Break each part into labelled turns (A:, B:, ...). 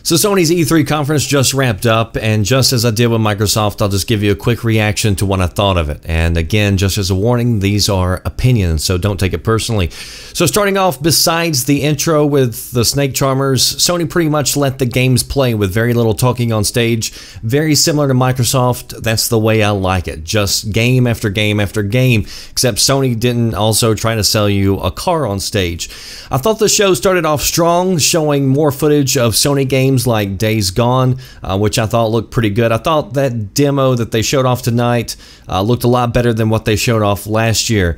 A: So Sony's E3 conference just wrapped up, and just as I did with Microsoft, I'll just give you a quick reaction to what I thought of it. And again, just as a warning, these are opinions, so don't take it personally. So starting off, besides the intro with the Snake Charmers, Sony pretty much let the games play with very little talking on stage. Very similar to Microsoft. That's the way I like it. Just game after game after game, except Sony didn't also try to sell you a car on stage. I thought the show started off strong, showing more footage of Sony games like Days Gone, which I thought looked pretty good. I thought that demo that they showed off tonight looked a lot better than what they showed off last year.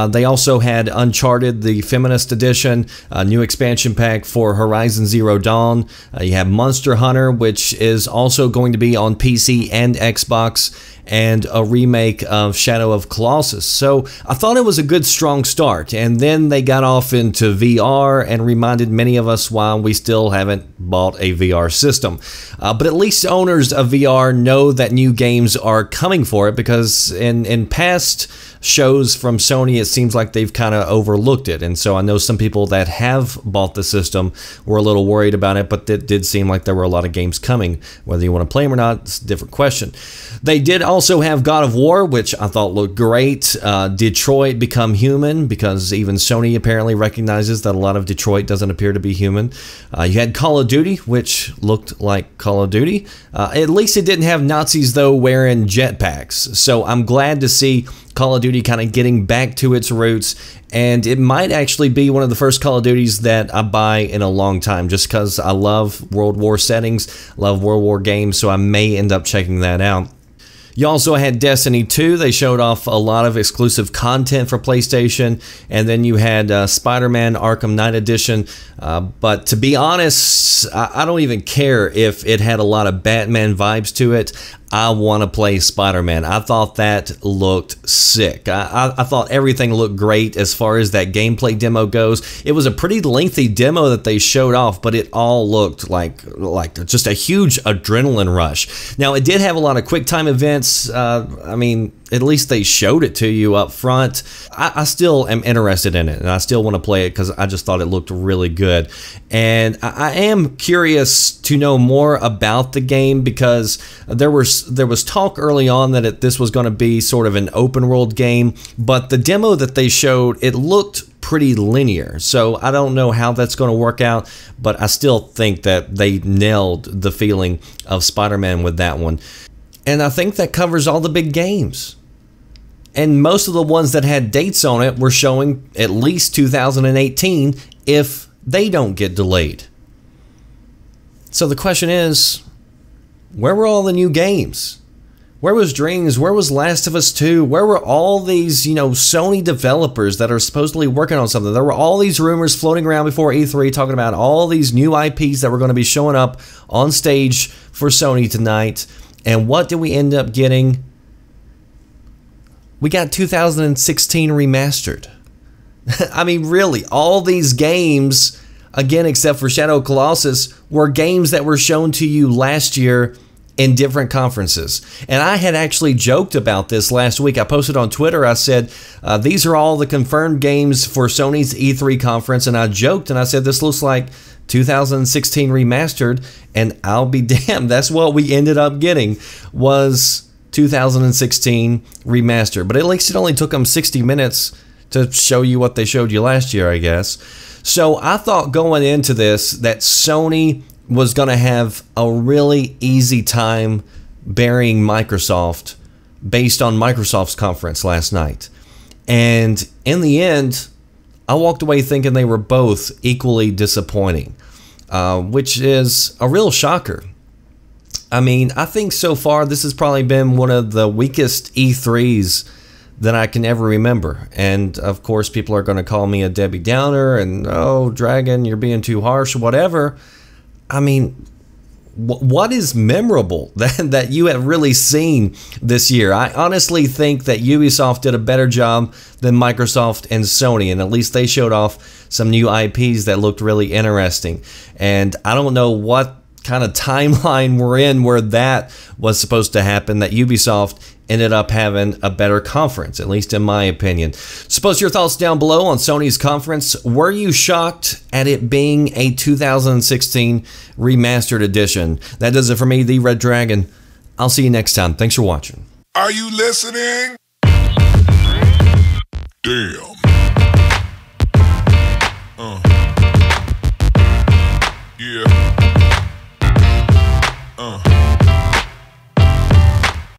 A: They also had Uncharted, the Feminist Edition, a new expansion pack for Horizon Zero Dawn. You have Monster Hunter, which is also going to be on PC and Xbox, and a remake of Shadow of Colossus. So I thought it was a good strong start, and then they got off into VR and reminded many of us why we still haven't bought a VR system. But at least owners of VR know that new games are coming for it, because in past shows from Sony, it seems like they've kind of overlooked it. And so I know some people that have bought the system were a little worried about it, but it did seem like there were a lot of games coming. Whether you want to play them or not, it's a different question. They did also have God of War, which I thought looked great. Detroit Become Human, because even Sony apparently recognizes that a lot of Detroit doesn't appear to be human. You had Call of Duty, which looked like Call of Duty. At least it didn't have Nazis, though, wearing jetpacks. So I'm glad to see Call of Duty kind of getting back to its roots, and it might actually be one of the first Call of Duties that I buy in a long time, just because I love World War settings, love World War games, so I may end up checking that out. You also had Destiny 2. They showed off a lot of exclusive content for PlayStation. And then you had Spider-Man Arkham Knight Edition. But to be honest, I don't even care if it had a lot of Batman vibes to it. I want to play Spider-Man. I thought that looked sick. I thought everything looked great as far as that gameplay demo goes. It was a pretty lengthy demo that they showed off, but it all looked like just a huge adrenaline rush. Now, it did have a lot of QuickTime events. I mean, at least they showed it to you up front. I still am interested in it, and I still want to play it because I just thought it looked really good. And I am curious to know more about the game, because there was talk early on that this was going to be sort of an open world game, but the demo that they showed, it looked pretty linear. So I don't know how that's going to work out, but I still think that they nailed the feeling of Spider-Man with that one. And I think that covers all the big games. And most of the ones that had dates on it were showing at least 2018 if they don't get delayed. So the question is, where were all the new games? Where was Dreams? Where was Last of Us 2? Where were all these, Sony developers that are supposedly working on something? There were all these rumors floating around before E3 talking about all these new IPs that were going to be showing up on stage for Sony tonight. And what did we end up getting? We got 2016 remastered. I mean, really, all these games, again, except for Shadow of Colossus, were games that were shown to you last year in different conferences. And I had actually joked about this last week. I posted on Twitter, I said, these are all the confirmed games for Sony's E3 conference. And I joked and I said, this looks like 2016 remastered. And I'll be damned, that's what we ended up getting, was 2016 remastered. But at least it only took them 60 minutes to show you what they showed you last year, I guess. So I thought going into this that Sony was going to have a really easy time burying Microsoft based on Microsoft's conference last night. And in the end, I walked away thinking they were both equally disappointing, which is a real shocker. I mean, I think so far this has probably been one of the weakest E3s that I can ever remember. And of course, people are going to call me a Debbie Downer and, oh, Dragon, you're being too harsh, whatever. I mean, what is memorable that you have really seen this year? I honestly think that Ubisoft did a better job than Microsoft and Sony, and at least they showed off some new IPs that looked really interesting. And I don't know what kind of timeline we're in where that was supposed to happen, that Ubisoft ended up having a better conference, at least in my opinion. So post your thoughts down below on Sony's conference. Were you shocked at it being a 2016 remastered edition? That does it for me, the Red Dragon. I'll see you next time. Thanks for watching.
B: Are you listening? Damn. Yeah.